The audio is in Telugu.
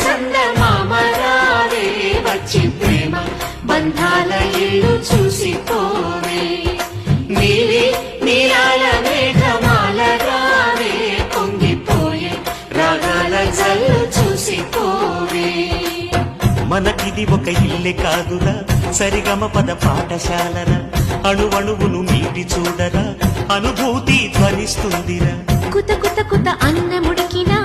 చందమామ రావే వచ్చి ప్రేమ బంధాల ఇల్లు చూసిపోవే నీలి నీలాల మేఘమాల రావే పొంగిపోయే రాగాల జల్లు చూసిపోవే మనకిది ఒక ఇల్లే కాదురా సరిగమ పద పాఠశాలరా అణువణువును మీటి చూడరా అనుభూతి ధ్వనిస్తుందిరా కుత కుత కుత అన్నముడికినా